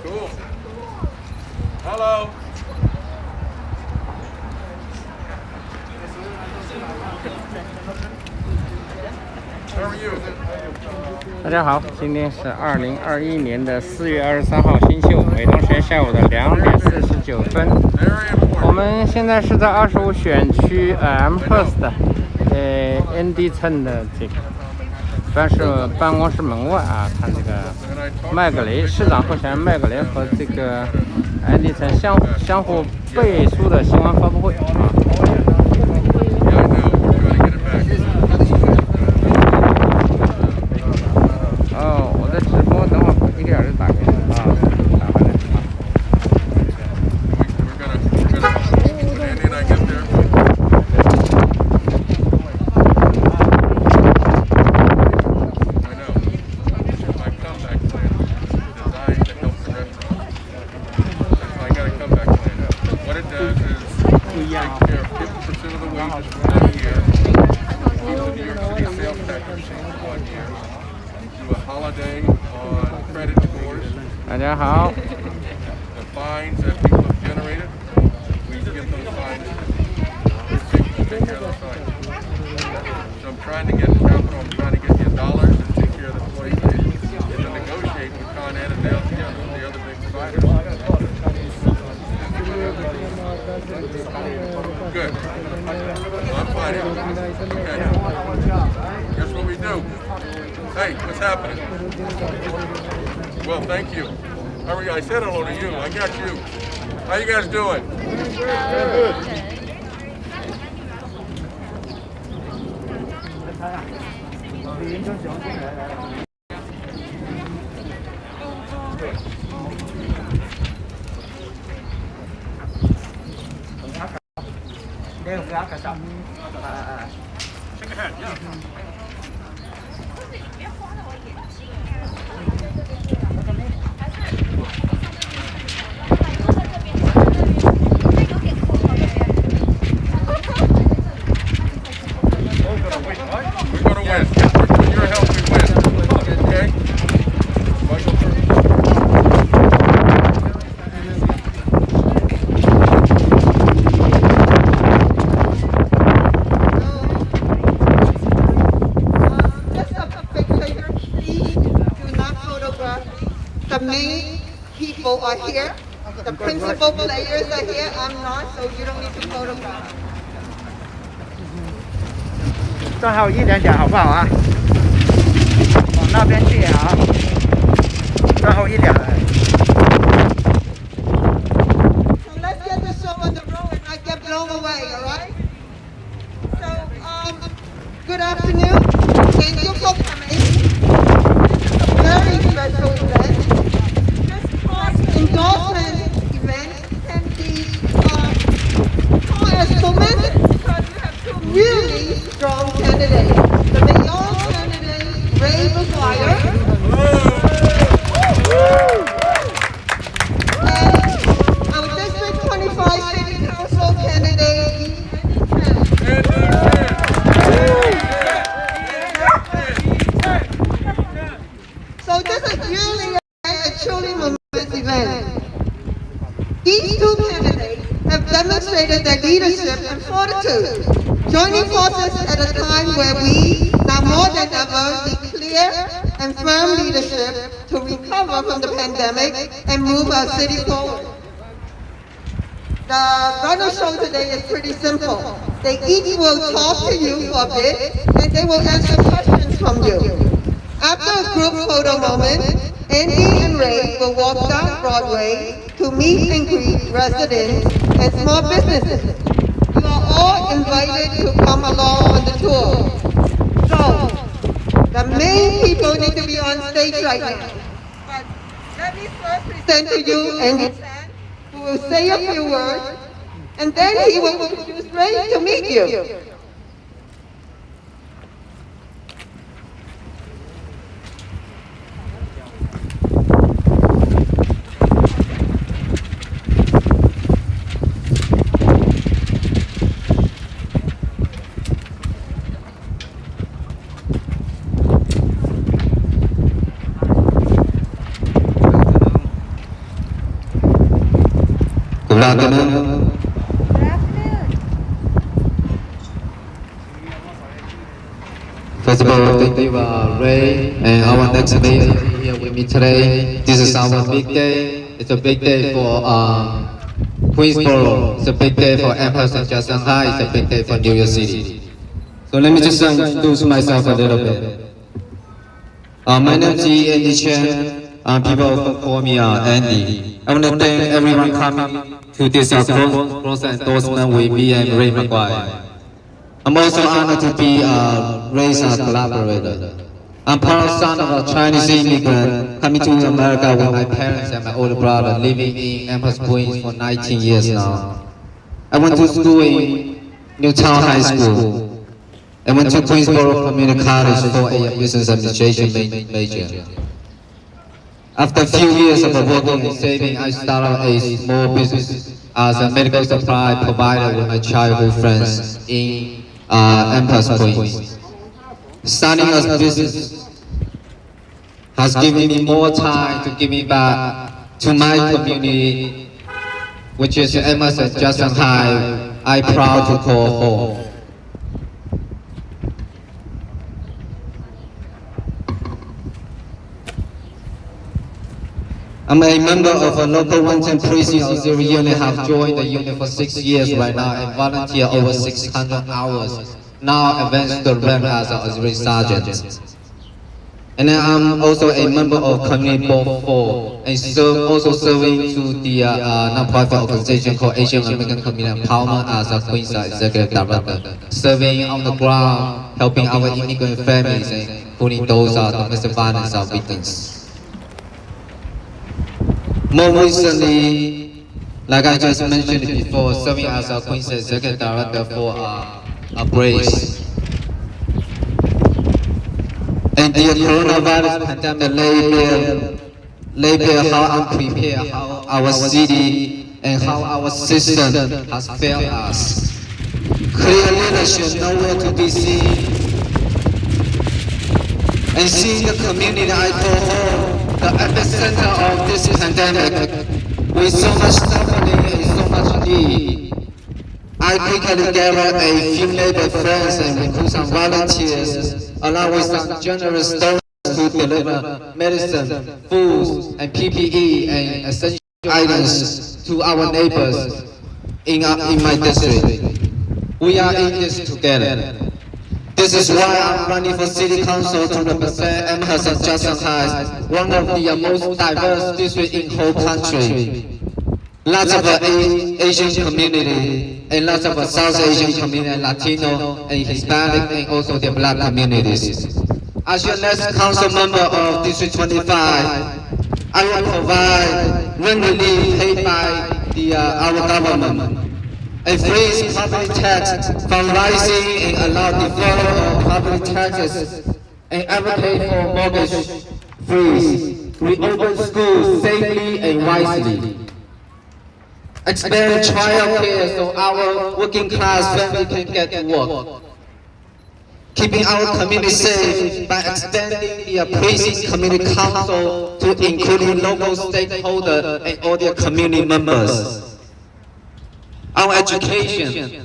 Cool. Hello. How are you? 大家好，今天是2021年的4月23号，星期五，美东时间下午的2点49分。我们现在是在25选区Amherst ND 村的这个办公室门外啊，看这个麦格雷市长候选人麦格雷和这个ND 村相互背书的新闻发布会啊。我的直播等会儿1个小时打开啊，打回来啊。大家好。The fines that people have generated, we get those fines. Take care of those fines. So I'm trying to get capital, I'm trying to get you dollars and take care of the employees and to negotiate with Con Ed and the other big providers. Good. Well, I'm fine. Okay. Guess what we do? Hey, what's happening? Well, thank you. How are you? I said hello to you. I got you. How you guys doing? Good. The main people are here. The principal players are here. I'm not, so you don't need to photograph. 站好一点点，好不好啊？往那边去啊！站好一点。So let's get the show on the road and not get blown away, all right? So, good afternoon. Thank you for coming. It's a very special event. Endorsement event can be as tremendous because you have two really strong candidates. The mayoral candidate, Ray McGuire, and our District 25 City Council candidate, So this is really a truly momentous event. These two candidates have demonstrated their leadership and fortitude, joining forces at a time where we, now more than ever, need clear and firm leadership to recover from the pandemic and move our city forward. The runner show today is pretty simple. They each will talk to you for a bit, and they will answer questions from you. After a group photo moment, Andy and Ray will walk down Broadway to meet and greet residents and small businesses. You are all invited to come along on the tour. So, the main people need to be on stage right now. But let me first present to you Andy, who will say a few words, and then he will introduce Ray to meet you. Good afternoon. First of all, thank you, Ray, and our next mayor here with me today. This is our big day. It's a big day for Queensboro. It's a big day for Amherst and Shanghai. It's a big day for New York City. So let me just introduce myself a little bit. My name is Andy Chen. People often call me Andy. I want to thank everyone coming to this close endorsement with me and Ray McGuire. I'm also honored to be Ray's collaborator. I'm proud son of a Chinese immigrant coming to America with my parents and my older brother living in Amherst, Queens for 19 years now. I went to school in Newtown High School. I went to Queensboro Community College for a business administration major. After a few years of working and saving, I started a small business as a medical supply provider with my childhood friends in Amherst, Queens. Starting a business has given me more time to give me back to my community, which is Amherst and Shanghai. I'm proud to call home. I'm a member of a local Wellington Precinct Auxiliary Unit, have joined the unit for 6 years right now and volunteer over 600 hours. Now advanced to rank as an auxiliary sergeant. And then I'm also a member of Community Board 4 and also serving to the non-profit organization called Asian American Community Empowerment as a Queens Executive Director, serving on the ground, helping our immigrant families, including those domestic violence victims. More recently, like I just mentioned before, serving as a Queens Executive Director for Brace. And the coronavirus pandemic laid bare how unprepared, how our city and how our system has failed us. Clear leadership nowhere to be seen. And seeing the community I call home, the epicenter of this pandemic, with so much suffering and so much need, I quickly gathered a few neighbor friends and recruit some volunteers, along with some generous donors to deliver medicine, foods, and PPE and essential items to our neighbors in my district. We are in this together. This is why I'm running for City Council to represent Amherst and Shanghai, one of the most diverse districts in the whole country. Lots of Asian community and lots of South Asian community, Latino and Hispanic and also the Black communities. As your next council member of District 25, I will provide rent relief paid by our government and freeze property tax from rising and allow deferral of property taxes and advocate for mortgage freeze. We open schools safely and wisely. Expand child care so our working class family can get to work. Keeping our community safe by expanding the Precinct Community Council to including local stakeholders and all their community members. Our education,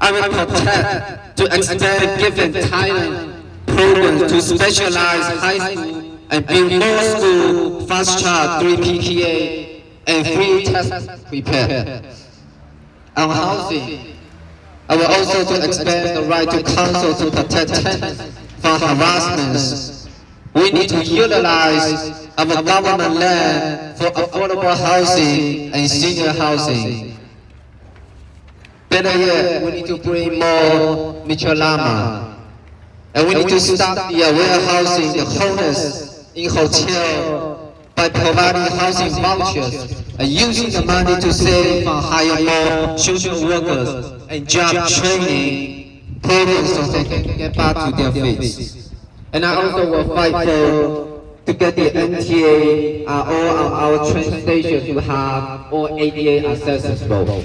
I will protect to expand given talent programs to specialized high school and build more school, fast track, 3 PTA, and free test prepare. Our housing, I will also to expand the right to counsel to protect tenants from harassments. We need to utilize our government land for affordable housing and senior housing. Better yet, we need to bring more Michelama. And we need to stop the warehousing, the homeless in hotel by providing housing vouchers and using the money to save and hire more social workers and job training programs so they can get back to their feet. And I also will fight to get the MTA all of our train stations to have all ADA accessible.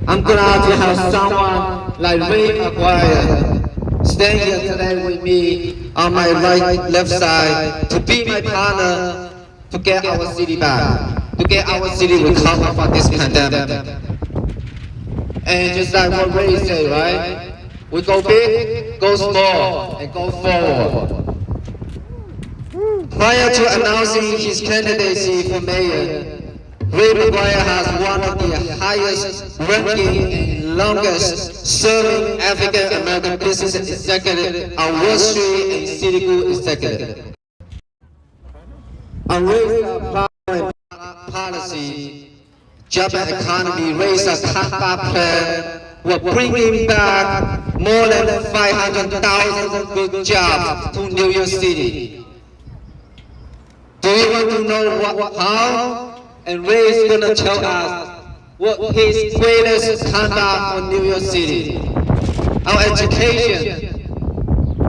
I'm glad to have someone like Ray McGuire stand here today with me on my left side to be my partner to get our city back. to get our city recovered from this pandemic. And just like what Ray said, right? We go big, go small, and go forward. Prior to announcing his candidacy for mayor, Ray McGuire has one of the highest ranking and longest serving African American business executive on Wall Street and Citigold executive. On racial policy, job and economy, raise a cut-back plan, we're bringing back more than 500,000 good jobs to New York City. Do you want to know how? And Ray is going to tell us what his greatest comeback for New York City. Our education.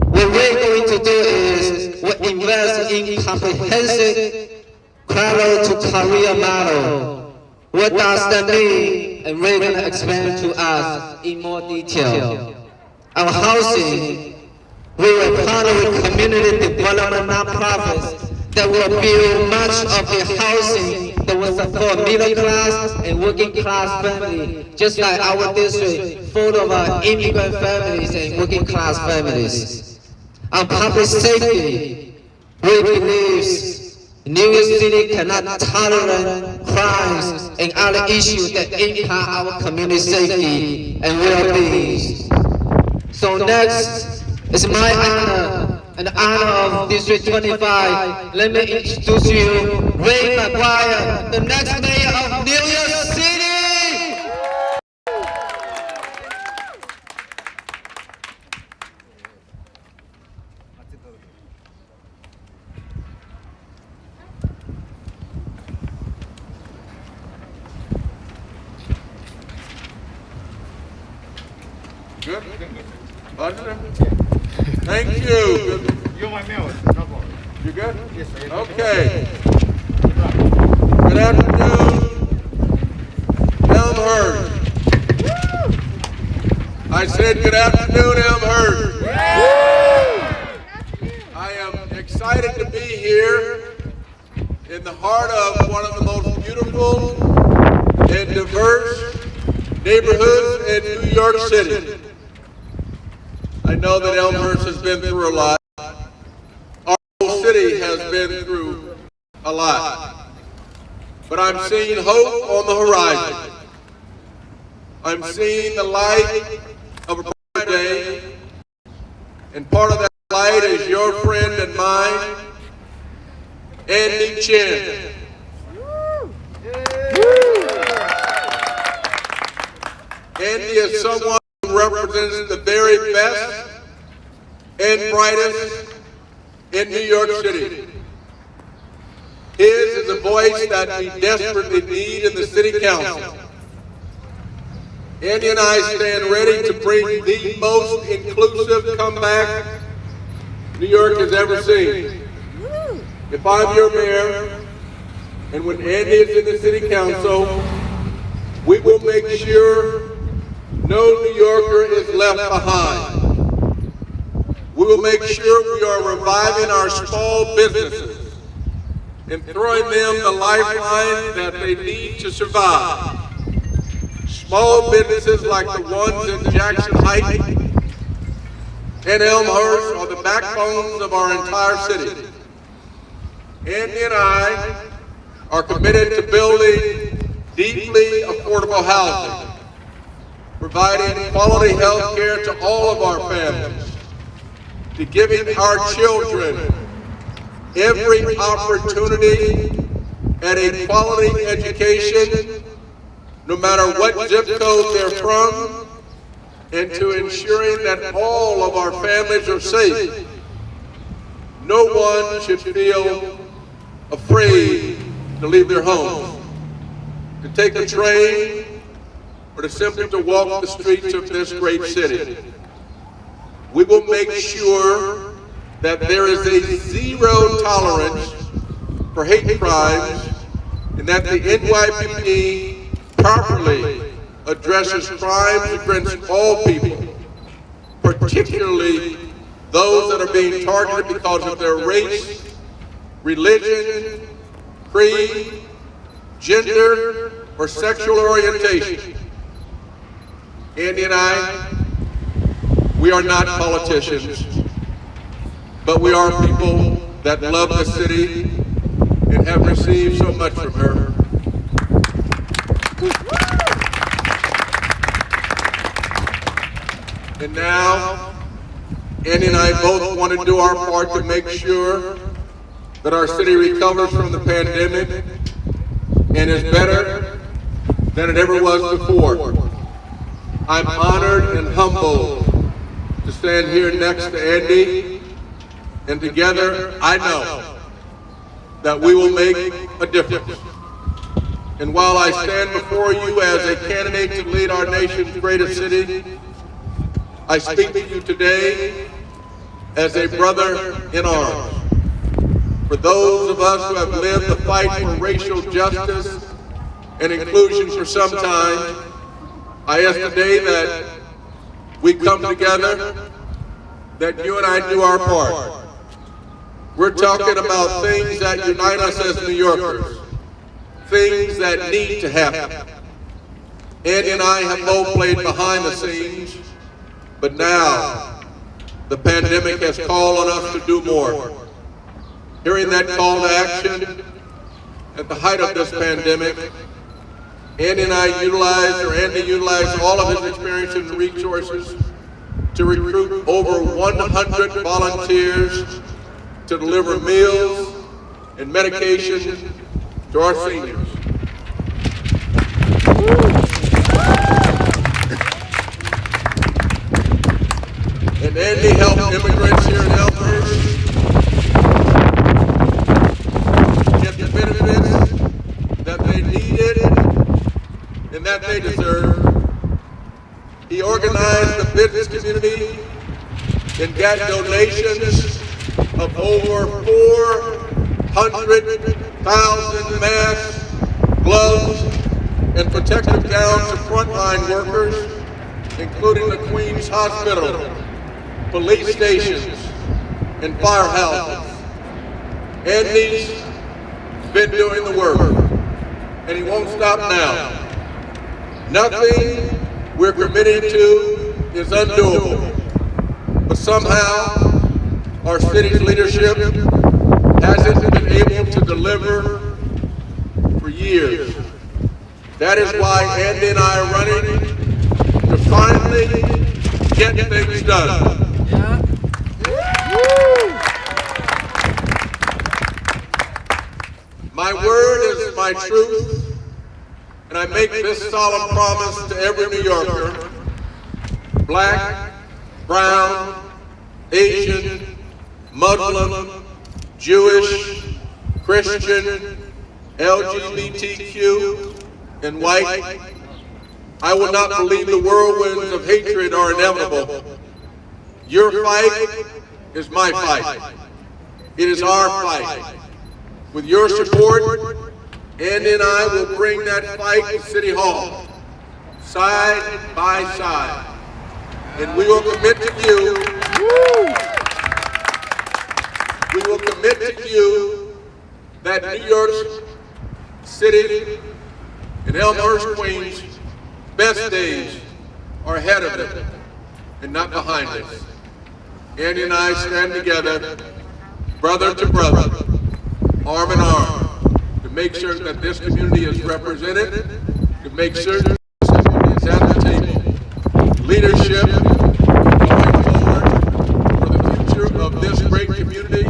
What we're going to do is we invest in comprehensive cradle to career model. What does that mean? And Ray is going to explain to us in more detail. Our housing, we will partner with community development nonprofits that will build much of the housing that will support middle class and working class families, just like our district, full of immigrant families and working class families. On public safety, we believe New York City cannot tolerate crimes and other issues that impact our community safety and well-being. So next, it's my honor and the honor of District 25, let me introduce you, Ray McGuire, the next mayor of New York City! Good? Positive? Thank you. You're my mayor. You good? Yes, sir. Okay. Good afternoon, Elmhurst. I said good afternoon, Elmhurst. I am excited to be here in the heart of one of the most beautiful and diverse neighborhoods in New York City. I know that Elmhurst has been through a lot. Our whole city has been through a lot. But I'm seeing hope on the horizon. I'm seeing the light of a brighter day. And part of that light is your friend and mine, Andy Chin. Andy is someone who represents the very best and brightest in New York City. His is a voice that we desperately need in the City Council. Andy and I stand ready to bring the most inclusive comeback New York has ever seen. If I'm your mayor, and when Andy is in the City Council, we will make sure no New Yorker is left behind. We will make sure we are reviving our small businesses and throwing them the lifeline that they need to survive. Small businesses like the ones in Jackson Heights and Elmhurst are the backbones of our entire city. Andy and I are committed to building deeply affordable housing, providing quality health care to all of our families, to giving our children every opportunity at a quality education, no matter what zip code they're from, and to ensuring that all of our families are safe. No one should feel afraid to leave their homes, to take a train, or to simply to walk the streets of this great city. We will make sure that there is a zero tolerance for hate crimes and that the NYPD properly addresses crimes against all people, particularly those that are being targeted because of their race, religion, creed, gender, or sexual orientation. Andy and I, we are not politicians, but we are people that love the city and have received so much from her. And now, Andy and I both want to do our part to make sure that our city recovers from the pandemic and is better than it ever was before. I'm honored and humbled to stand here next to Andy, and together I know that we will make a difference. And while I stand before you as a candidate to lead our nation's greatest city, I speak to you today as a brother in arms. For those of us who have lived the fight for racial justice and inclusion for some time, I ask today that we come together, that you and I do our part. We're talking about things that unite us as New Yorkers, things that need to happen. Andy and I have both played behind the scenes, but now the pandemic has called on us to do more. Hearing that call to action at the height of this pandemic, Andy utilized all of his experience and resources to recruit over 100 volunteers to deliver meals and medication to our seniors. And Andy helped immigrants here in Elmhurst get the benefits that they needed and that they deserve. He organized the business community and got donations of over 400,000 masks, gloves, and protective gowns to frontline workers, including the Queens Hospital, police stations, and firehouses. Andy's been doing the work, and he won't stop now. Nothing we're committed to is undoable, but somehow our city's leadership hasn't been able to deliver for years. That is why Andy and I are running to finally get things done. My word is my truth, and I make this solemn promise to every New Yorker, black, brown, Asian, Muslim, Jewish, Christian, LGBTQ, and white. I will not believe the whirlwinds of hatred are inevitable. Your fight is my fight. It is our fight. With your support, Andy and I will bring that fight to City Hall, side by side. And we will commit to you, that New York's City and Elmhurst, Queens, best days are ahead of it and not behind us. Andy and I stand together, brother to brother, arm in arm, to make sure that this community is represented, to make sure that this community is at the table. Leadership going forward for the future of this great community,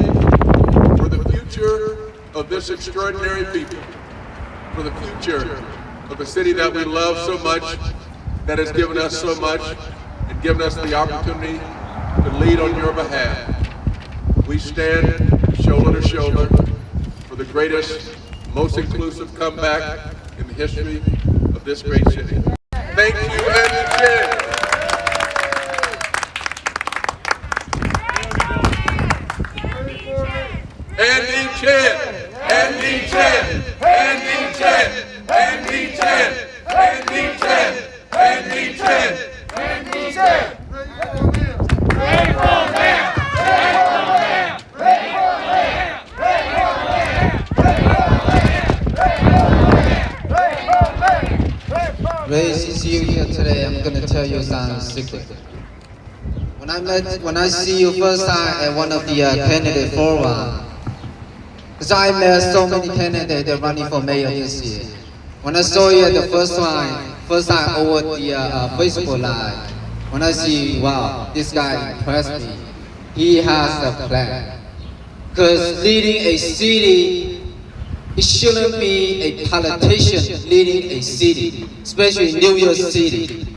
for the future of this extraordinary people, for the future of a city that we love so much, that has given us so much, and given us the opportunity to lead on your behalf. We stand shoulder to shoulder for the greatest, most inclusive comeback in the history of this great city. Thank you, Andy Chin. Andy Chin, Andy Chin, Andy Chin, Andy Chin, Andy Chin, Andy Chin, Andy Chin. Grateful man, grateful man, grateful man, grateful man, grateful man, grateful man. Ray, since you're here today, I'm gonna tell you some secret. When I see you first time at one of the candidate forum, because I met so many candidates that running for mayor this year. When I saw you at the first time over the Facebook Live, when I see, wow, this guy impressed me. He has a plan. Because leading a city, it shouldn't be a politician leading a city, especially New York City.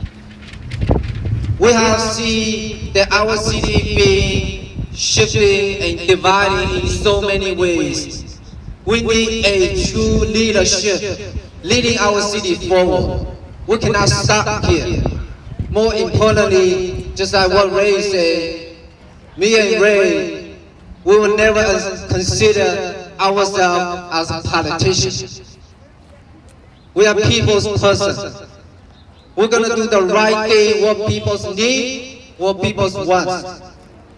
We have seen that our city being shifting and dividing in so many ways. We need a true leadership leading our city forward. We cannot stop here. More importantly, just like what Ray said, me and Ray, we will never consider ourselves as politicians. We are people's person. We're gonna do the right thing, what people need, what people want.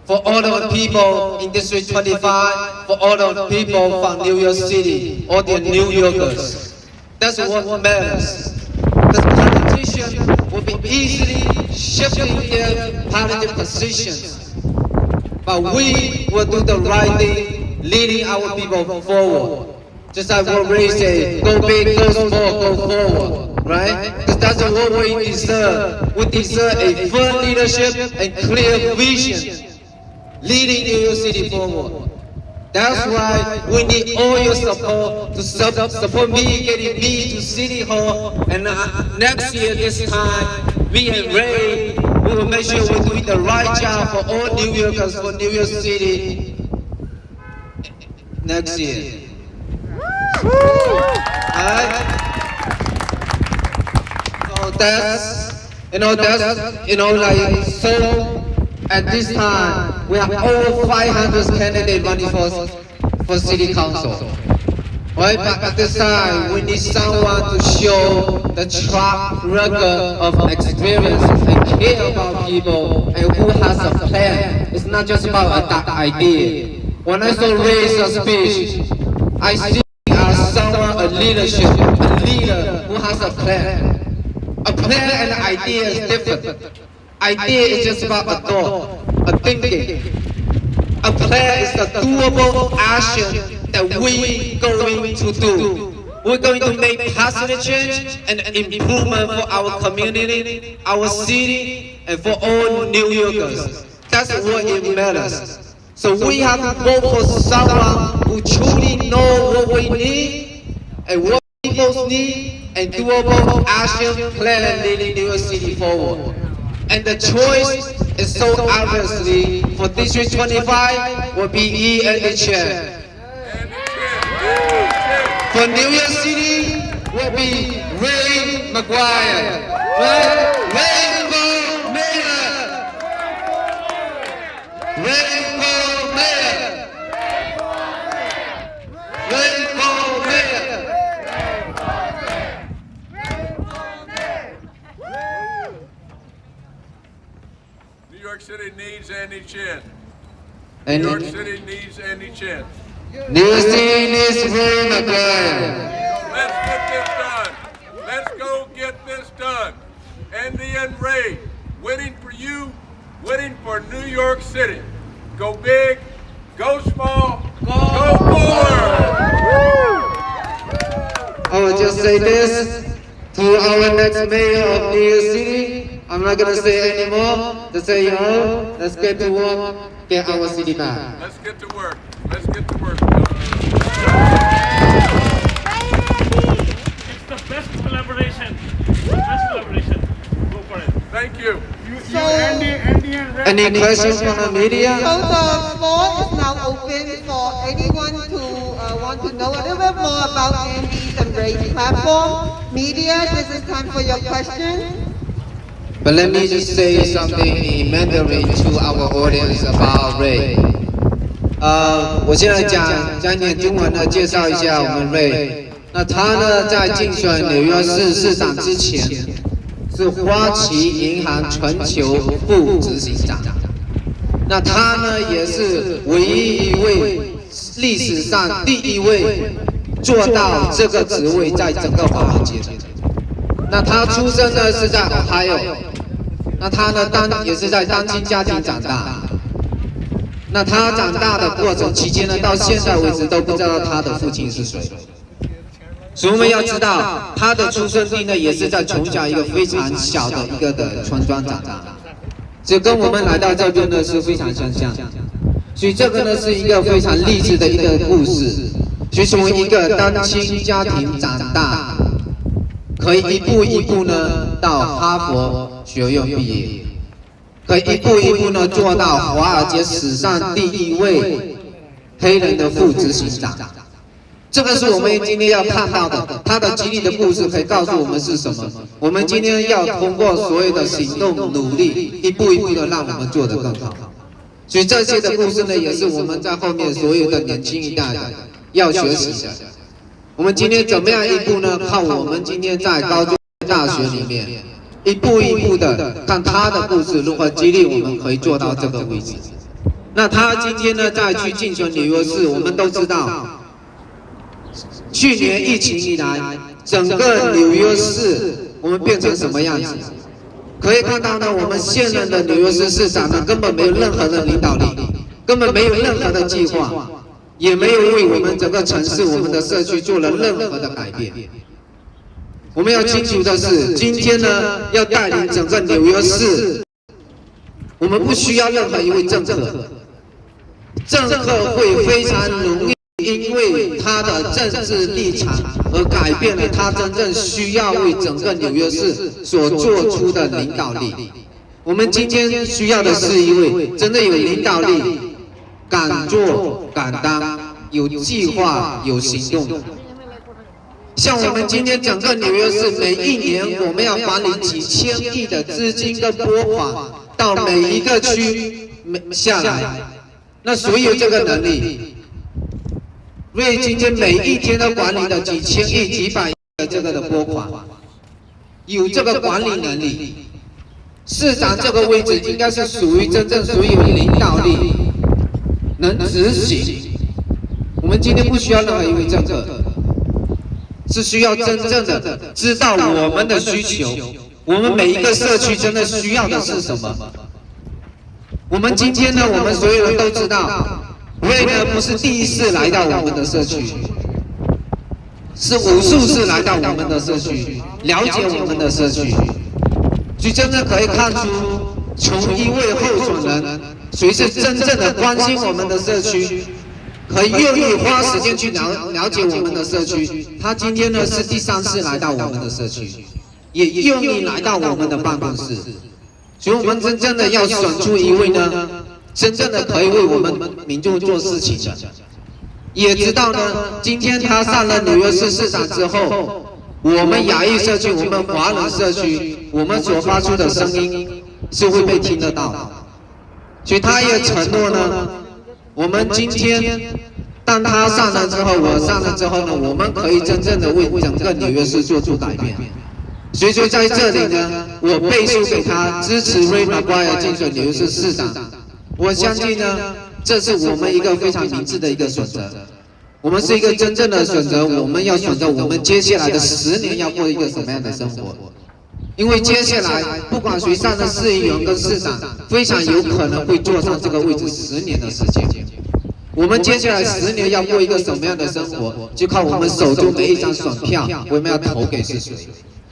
For all of the people in District 25, for all of the people from New York City, all the New Yorkers. That's what matters. Because politicians will be easily shifting their political positions. But we will do the right thing, leading our people forward. Just like what Ray said, go big, go small, go forward, right? Because that's what we deserve. We deserve a firm leadership and clear vision, leading New York City forward. That's why we need all your support to support me, getting me to City Hall. And next year, this time, me and Ray, we will make sure we're doing the right job for all New Yorkers, for New York City next year. Alright? So that's, so at this time, we have over 500 candidates running for city council. Right? But at this time, we need someone to show the track record of experience and care about people and who has a plan. It's not just about an idea. When I saw Ray's speech, I see as someone, a leader who has a plan. A plan and an idea is different. Idea is just about a thought, a thinking. A plan is the doable action that we're going to do. We're going to make positive change and improvement for our community, our city, and for all New Yorkers. That's what it matters. So we have to vote for someone who truly knows what we need and what people need and doable action plan leading New York City forward. And the choice is so obviously for District 25 will be E and the chair. For New York City will be Ray McGuire. Right? Rainbow Mayor. Rainbow Mayor. Rainbow Mayor. New York City needs Andy Chin. New New York City needs Andy Chin. New York City needs Ray McGuire. Let's get this done. Let's go get this done. Andy and Ray, winning for you, winning for New York City. Go big, go small, go forward. I will just say this to our next mayor of New York City. I'm not gonna say anymore. Just say, let's get to work, get our city back. Let's get to work. Let's get to work. It's the best collaboration. Best collaboration. Go for it. Thank you. Any questions from the media? So the floor is now open for anyone to want to know a little bit more about Andy's and Ray's platform. Media, this is time for your questions. But let me just say something in Mandarin to our audience about Ray. 我现在讲点中文呢，介绍一下我们 Ray。那他呢，在竞选纽约市市长之前，是花旗银行全球副执行长。那他呢，也是唯一一位历史上第一位做到这个职位，在整个华尔街。那他出生呢是在 Ohio， 那他呢也是在单亲家庭长大。那他长大的过程期间呢，到现在为止都不知道他的父亲是谁。所以我们要知道，他的出生地呢也是在从小一个非常小的一个的村庄长大，这跟我们来到这边呢是非常相像。所以这个呢是一个非常励志的一个故事。所以从一个单亲家庭长大，可以一步一步呢到哈佛学院毕业。可以一步一步呢做到华尔街史上第1位黑人的副执行长，这个是我们今天要看到的。他的激励的故事可以告诉我们是什么？我们今天要通过所有的行动努力，一步一步的让我们做得更好。所以这些的故事呢，也是我们在后面所有的年轻一代要学习的。我们今天怎么样一步呢？靠我们今天在高中、大学里面。一步一步的看他的故事如何激励我们可以做到这个位置。那他今天呢再去竞选纽约市，我们都知道，去年疫情以来，整个纽约市我们变成什么样子？可以看到呢，我们现任的纽约市市长呢根本没有任何的领导力，根本没有任何的计划，也没有为我们整个城市、我们的社区做了任何的改变。我们要清楚的是，今天呢要带领整个纽约市，我们不需要任何一位政客，政客会非常容易因为他的政治立场而改变了他真正需要为整个纽约市所做出的领导力。我们今天需要的是一位真正有领导力、敢做敢当、有计划、有行动的。像我们今天整个纽约市，每一年我们要管理几千亿的资金跟拨款到每一个区下来，那所有这个能力，为今天每一天都管理的几千亿、几百亿的这个的拨款，有这个管理能力，市长这个位置应该是属于真正属于有领导力，能执行。我们今天不需要任何一位政客。是需要真正的知道我们的需求，我们每一个社区真的需要的是什么。我们今天呢，我们所有人都知道，Ray呢不是第一次来到我们的社区，是无数次来到我们的社区，了解我们的社区，所以真的可以看出，从一位候选人，谁是真正的关心我们的社区。可以愿意花时间去了解我们的社区。他今天呢是第3次来到我们的社区，也愿意来到我们的办公室。所以我们真正的要选出一位呢，真正的可以为我们民众做事情的。也知道呢，今天他上了纽约市市长之后，我们亚裔社区、我们华人社区，我们所发出的声音是会被听得到的。所以他也承诺呢。我们今天，当他上任之后，我上任之后呢，我们可以真正的为整个纽约市做出改变。所以说在这里呢，我背书给他，支持 Ray McGuire 竞选纽约市市长。我相信呢，这是我们一个非常明智的一个选择。我们是一个真正的选择，我们要选择我们接下来的10年要过一个什么样的生活。因为接下来不管谁上任市议员跟市长，非常有可能会坐上这个位置10年的时间。我们接下来10年要过一个什么样的生活，就靠我们手中的一张选票，我们要投给是谁。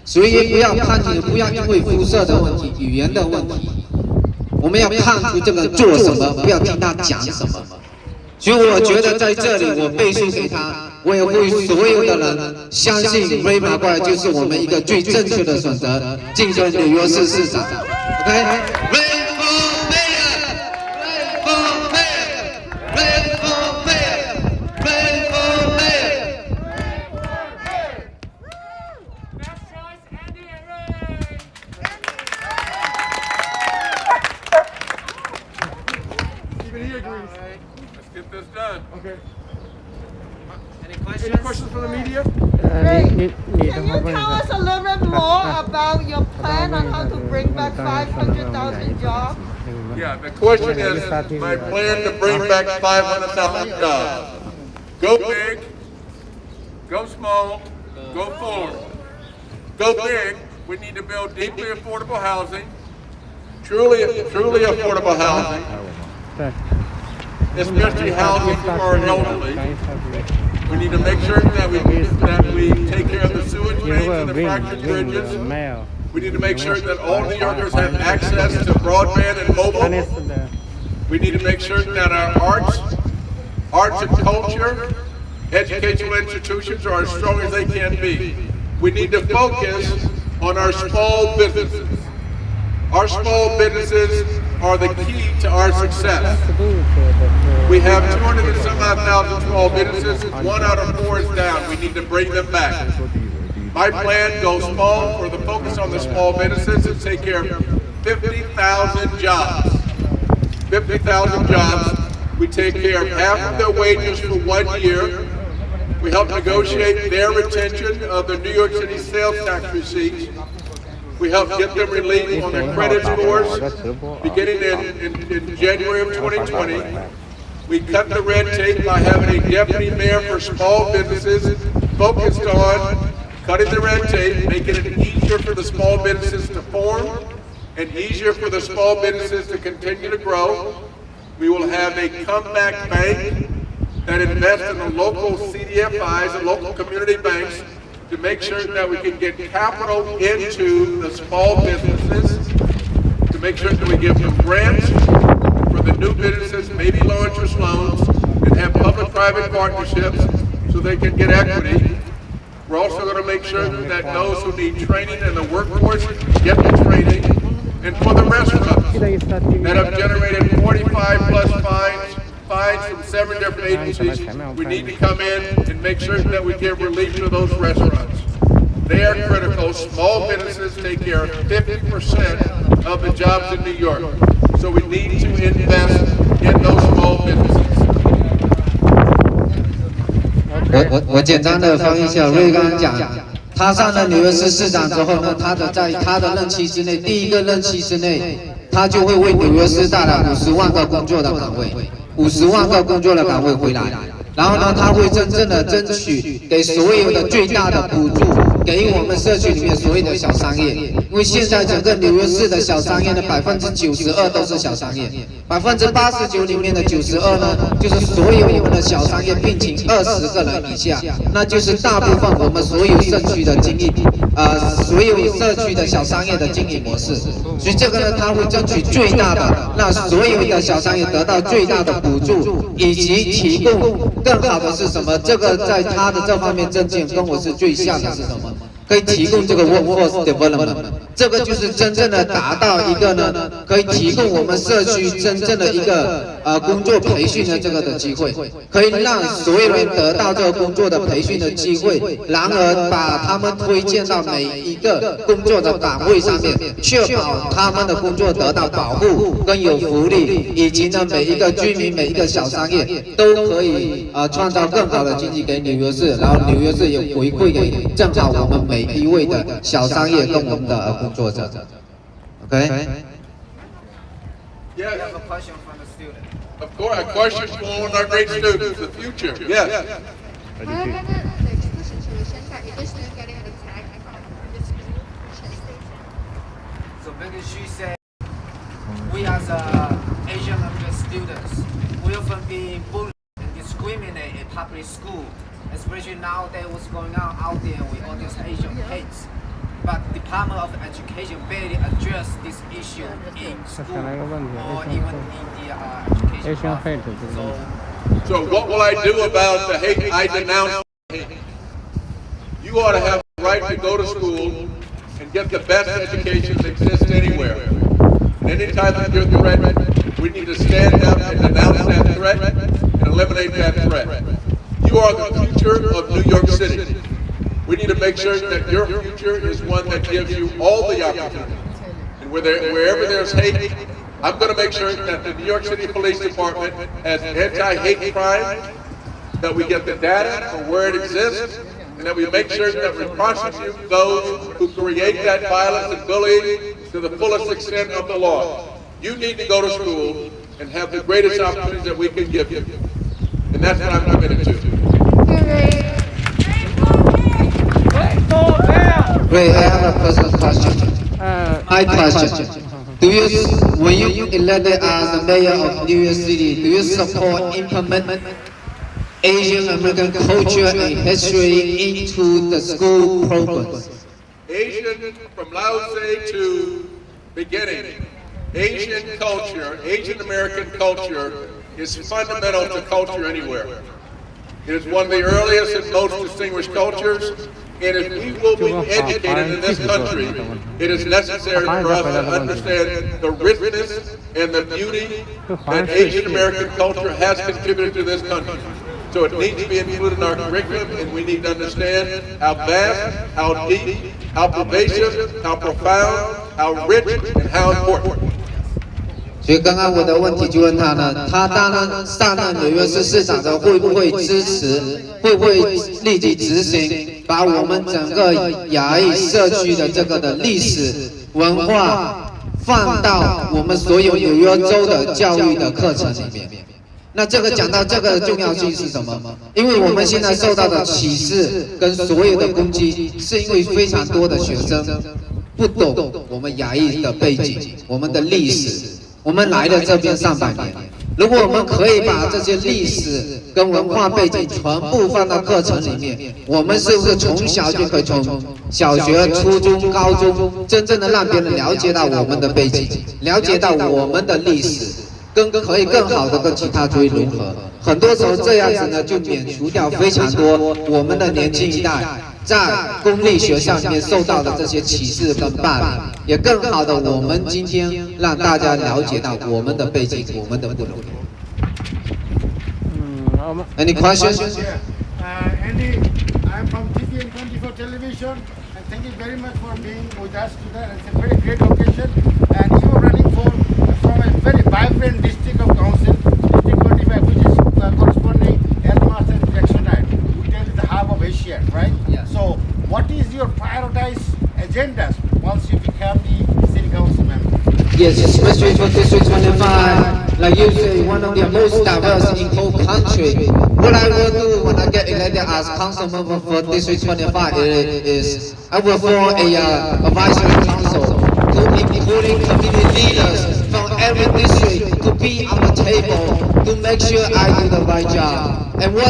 所以不要叛逆，不要因为肤色的问题、语言的问题，我们要看出这个做什么，不要听他讲什么。所以我觉得在这里，我背书给他，我也为所有的人相信 Ray McGuire 就是我们一个最正确的选择，竞选纽约市市长。OK。Get this done. Okay. Any Any questions from the media? 你的 Can 话 you 问一 tell 下 us a little bit more about your plan on how to bring back 500,000 jobs? Yeah, the question is my plan to bring back 500,000 jobs. Go big, go small, go forward. Go big We need to build deeply affordable housing, truly affordable housing, 对， especially housing for our elderly. We need to make sure that we take care of the sewage mains and the fractured bridges. 没有， We need to make sure that all New Yorkers have access to broadband and 他那 mobile. 是的， We need to make sure that our arts and culture, educational institutions are as strong as they can be. We need to focus on our small businesses. Our small businesses are the key to our success. 是不的， We have 200 and some odd thousand small businesses. 1 out of 4 is down. We need to bring them back. My plan goes small for the focus on the small businesses and take care of 50,000 jobs. 50,000 jobs. We take care of half of their wages for 1 year. We help negotiate their retention of the New York City sales tax receipts. We help get them relief on their credit scores beginning in January of 2020. We cut the red tape by having a deputy mayor for small businesses focused on cutting the red tape, making it easier for the small businesses to form and easier for the small businesses to continue to grow. We will have a comeback bank that invests in the local CDFIs and local community banks to make sure that we can get capital into the small businesses, to make sure that we give them grants for the new businesses, maybe low interest loans, and have public-private partnerships so they can get equity. We're also going to make sure that those who need training in the workforce get the training. And for the restaurants that have generated 45 plus fines from 7 different agencies, we need to come in and make sure that we give relief to those restaurants. They are critical. Small businesses take care of 50% of the jobs in New York. So we need to invest in those small businesses. 我简单的翻译一下，瑞刚刚讲，他上了纽约市市长之后呢，在他的任期之内，第一个任期之内，他就会为纽约市带来50万个工作的岗位，50万个工作的岗位回来。然后呢，他会真正的争取给所有的最大的补助，给我们社区里面所有的小商业。因为现在整个纽约市的小商业的92%都是小商业，89%里面的92%呢，就是所有我们的小商业聘请20个人以下，那就是大部分我们所有社区的经营，所有社区的小商业的经营模式。所以这个呢，他会争取最大的，让所有的小商业得到最大的补助，以及提供。更好的是什么？这个在他的这方面政见跟我是最像的是什么？可以提供这个 workforce development， 这个就是真正的达到一个呢，可以提供我们社区真正的一个工作培训的这个的机会，可以让所有人得到这个工作的培训的机会，然而把他们推荐到每一个工作的岗位上面，确保他们的工作得到保护跟有福利，以及呢每一个居民每一个小商业都可以创造更好的经济给纽约市，然后纽约市也回馈给正好我们每一位的小商业跟我们的工作者。OK。Yes. I have a question from the student. Of course, a question for one of our great students, the future. Yes. So maybe she said, we as Asian American students, we often be bullied and discriminated in public school, especially nowadays what's going on out there with all these Asian kids. But the Department of Education barely address this issue in school or even in the education process. So what will I do about the hate? I denounce hate. You ought to have the right to go to school and get the best education that exists anywhere. And anytime that you're threatened, we need to stand up and denounce that threat and eliminate that threat. You are the future of New York City. We need to make sure that your future is one that gives you all the opportunities. And wherever there's hate, I'm going to make sure that the New York City Police Department has anti-hate crime, that we get the data for where it exists, and that we make sure that we prosecute those who create that violence and bullying to the fullest extent of the law. You need to go to school and have the greatest opportunities that we can give you. And that's what I'm committed to. Ray, I have a personal question. My question. When you elected as the mayor of New York City, do you support implement Asian American culture and history into the school programs? Asian, from Lao Tse to beginning, Asian culture, Asian American culture is fundamental to culture anywhere. It is one of the earliest and most distinguished cultures, and if we will be educated in this country, it is necessary for us to understand the richness and the beauty that Asian American culture has contributed to this country. So it needs to be included in our curriculum, and we need to understand how vast, how deep, how pervasive, how profound, how rich, and how important. 所以刚刚我的问题就问他呢，他当然上任纽约市市长的会不会支持，会不会立即执行，把我们整个亚裔社区的这个的历史文化放到我们所有纽约州的教育的课程里面。那这个讲到这个重要性是什么？因为我们现在受到的歧视跟所有的攻击，是因为非常多的学生不懂我们亚裔的背景，我们的历史。 我们来了这边上百年，如果我们可以把这些历史跟文化背景全部放到课程里面，我们是不是从小就可以从小学、初中、高中，真正的让别人了解到我们的背景，了解到我们的历史，可以更好的跟其他族裔融合。很多时候这样子呢，就免除掉非常多我们的年轻一代。 在公立学校里面受到的这些歧视跟霸凌，也更好的我们今天让大家了解到我们的背景，我们的不同。Any questions? Andy, I'm from TV and 24 Television, and thank you very much for being with us today. It's a very great occasion, and you are running from a very vibrant district of council, District 25, which is corresponding Elmas and Jacksonite, which is the hub of Asia, right? So, what is your prioritized agendas once you become the city council member? Yes, especially for District 25, like you say, one of the most diverse in whole country. What I will do when I get elected as council member for District 25 is I will form a advisory council, including community leaders from every district to be on the table to make sure I do the right job. And what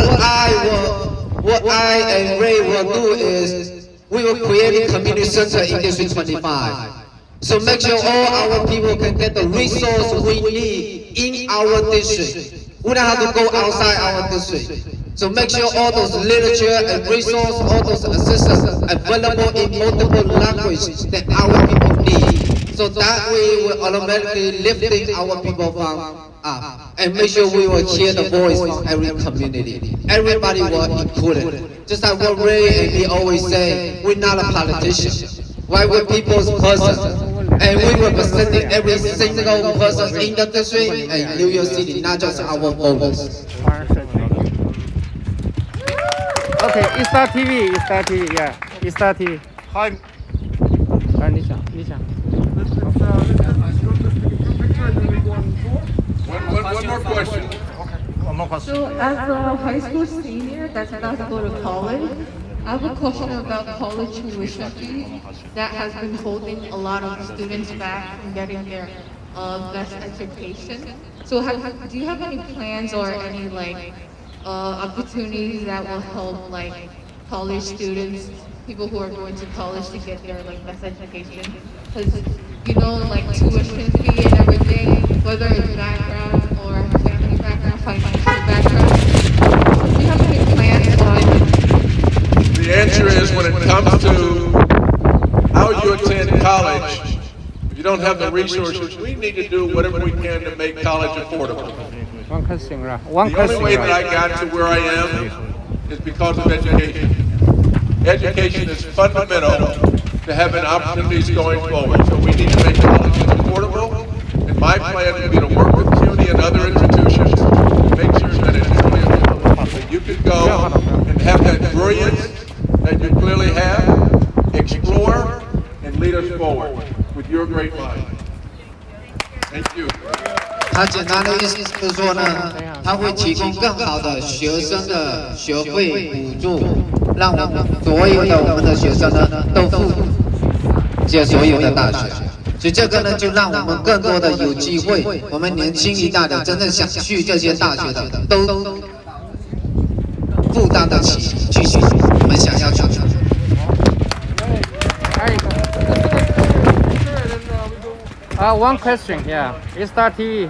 I and Ray will do is we will create a community center in District 25. So make sure all our people can get the resource we need in our district. We don't have to go outside our district. So make sure all those literature and resource, all those assistance available in multiple languages that our people need. So that way we're automatically lifting our people from up and make sure we will hear the voice from every community. Everybody will include it. Just like what Ray and me always say, we're not a politician. Why we're people's person. And we representing every single person in the district and New York City, not just our voters. Okay, Star TV, Star TV, yeah, Star TV. Hi. 你想。 One more question. So, as a high school senior that's about to go to college, I have a question about college tuition fees that has been holding a lot of students back from getting their best education. So, do you have any plans or any opportunities that will help college students, people who are going to college to get their best education? Because tuition fee and everything, whether it's background or family background, financial background. Do you have any plans on? The answer is when it comes to how you attend college, if you don't have the resources, we need to do whatever we can to make college affordable. The only way that I got to where I am is because of education. Education is fundamental to having opportunities going forward. So we need to make colleges affordable. And my plan would be to work with CUNY and other institutions to make sure that it's really affordable. So you can go and have that brilliance that you clearly have, explore, and lead us forward with your great mind. Thank you. 他简单的意思是说呢，他会提供更好的学生的学费补助，让我们所有的我们的学生呢都付些所有的大学。所以这个呢，就让我们更多的有机会，我们年轻一代的真正想去这些大学的，都负担得起去学我们想要去的。One question here. Is that TV? If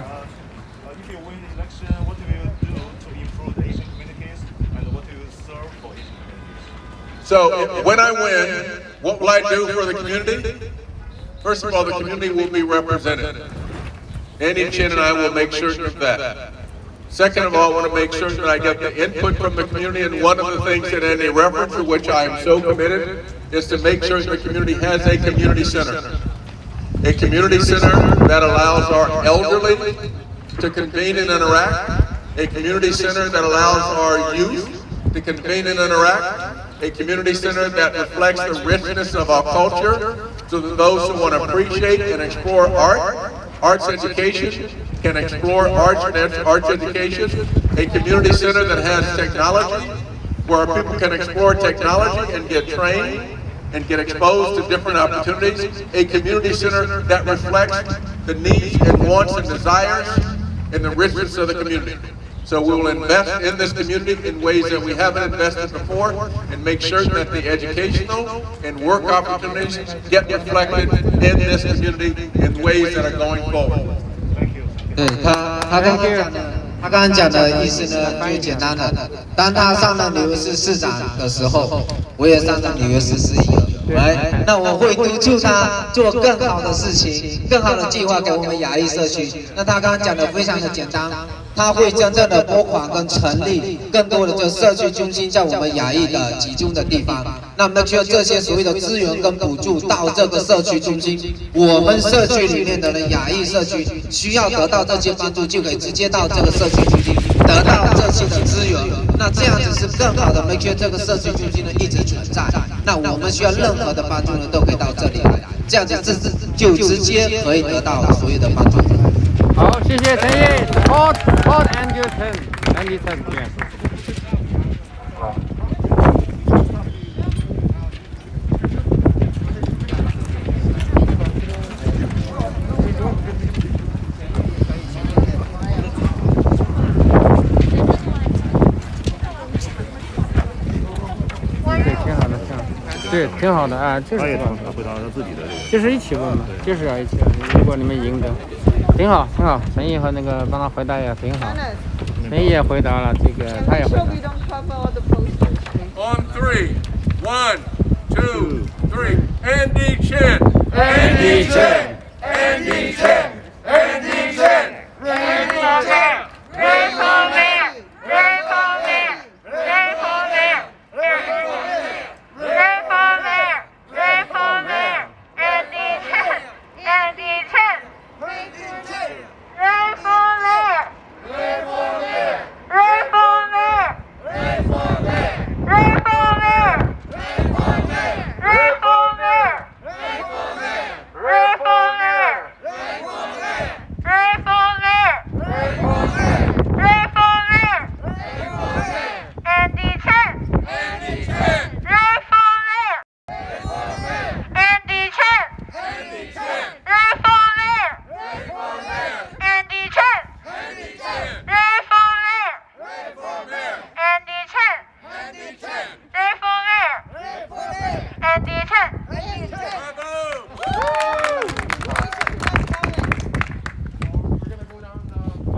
you win the election, what will you do to improve the Asian communities and what will you serve for Asian communities? So when I win, what will I do for the community? First of all, the community will be represented. Andy Chin and I will make certain of that. Second of all, I want to make certain that I get the input from the community, and one of the things that Andy referenced, to which I am so committed, is to make sure the community has a community center. A community center that allows our elderly to convene and interact. A community center that allows our youth to convene and interact. A community center that reflects the richness of our culture, so that those who want to appreciate and explore arts education, can explore arts education. A community center that has technology, where people can explore technology and get trained and get exposed to different opportunities. A community center that reflects the needs and wants and desires and the richness of the community. So we will invest in this community in ways that we haven't invested before, and make sure that the educational and work opportunities get reflected in this community in ways that are going forward. 对他刚刚讲的意思呢，最简单的，当他上了纽约市市长的时候，我也上了纽约市市议员，那我会督促他做更好的事情，更好的计划给我们亚裔社区。那他刚刚讲的非常的简单，他会真正的拨款跟成立更多的这社区中心在我们亚裔的集中的地方。那我们需要这些所谓的资源跟补助到这个社区中心，我们社区里面的人亚裔社区需要得到这些帮助，就可以直接到这个社区中心得到这些的资源。那这样子是更好的 make sure 这个社区中心呢一直存在。那我们需要任何的帮助呢都可以到这里来，这样子就直接可以得到所有的帮助。好，谢谢陈毅 ，support and your turn，Andy turn，对，挺好的啊，就是他也回答他自己的这个，就是一起问嘛，就是要一起问。如果你们赢得，挺好，挺好。陈毅和那个帮他回答也挺好。陈毅也回答了，这个他也回答。On 3, 1, 2, 3. Andy Chin. Andy Chin. Andy Chin. Andy Chin. Andy Chin.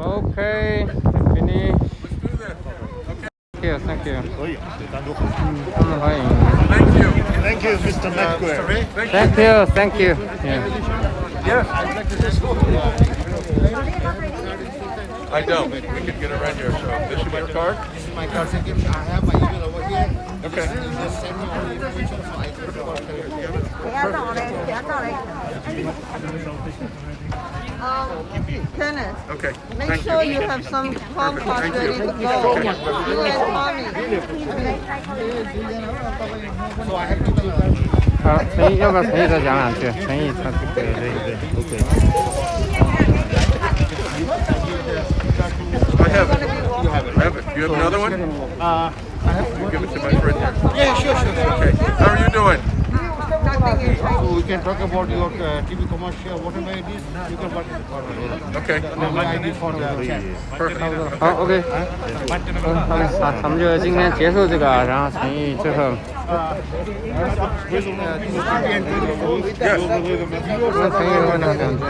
Okay, finish. Thank you. 可以，对，单独回答。他们欢迎。Thank you. Thank you, Mr. McGuire. Thank you. Yeah. Yes. I don't. We can get it right here. So this should be your card. This is my card. I have my email over here. Okay. Just send me all the information so I can report to Kenneth, Okay. make Thank sure you. you have some palm cards Thank ready you. to go. You and Tommy. So I have to 好，陈毅，要不要陈毅再讲两句？陈毅他这个OK。 I have it. I have it. Do you have another one? You give it to my friend here. Yeah, sure. Okay. How are you doing? can talk about your TV commercial, whatever it is, you can work in the corner. Okay. My ID for the chat. Perfect. 好，OK，好嘞，好，咱们就今天结束这个，然后陈毅最后，那陈毅问他两句。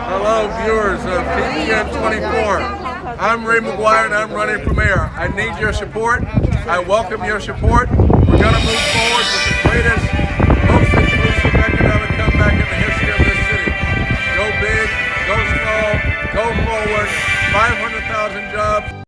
Hello, viewers of TVN 24. I'm Ray McGuire and I'm running for mayor. I need your support. I welcome your support. We're going to move forward with the greatest, most inclusive economic comeback in the history of this city. Go big, go small, go forward. 500,000 jobs.